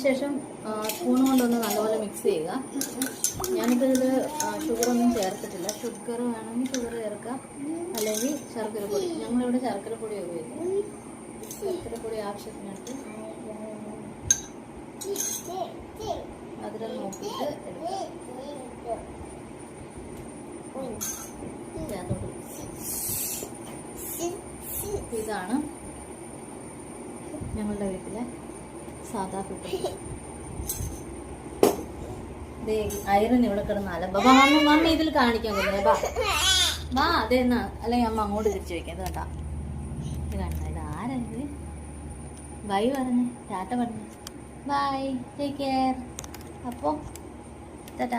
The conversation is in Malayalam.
അതിനുശേഷം സ്പൂൺ കൊണ്ടൊന്ന് നല്ലപോലെ മിക്സ് ചെയ്യുക. ഞാനിപ്പോൾ ഇതിൽ ഷുഗറൊന്നും ചേർത്തിട്ടില്ല. ഷുഗർ വേണമെങ്കിൽ ഷുഗർ ചേർക്കാം, അല്ലെങ്കിൽ ശർക്കരപ്പൊടി. ഞങ്ങളിവിടെ ശർക്കരപ്പൊടി ഉപയോഗിക്കും. ശർക്കരപ്പൊടി ആവശ്യത്തിനായിട്ട് മധുരം നോക്കിയിട്ട് എടുക്കാം. ഇതാണ് ഞങ്ങളുടെ വീട്ടിലെ സാധാ പുട്ട്. ഐറൻ ഇവിടെ കിടന്ന് അലമ്പ. മമ്മി ഇതിൽ കാണിക്കാൻ പറ്റില്ല. വാ അതെന്നാ, അല്ലെങ്കിൽ അമ്മ അങ്ങോട്ട് തിരിച്ചു വെക്കാം. ഇത് കണ്ടാ, ഇത് കണ്ട, ഇത് ആരെന്ത് ബൈ പറഞ്ഞേ, ടാറ്റ പറഞ്ഞേ, ബൈ, ടേക്ക് കെയർ. അപ്പോൾ ടാറ്റ.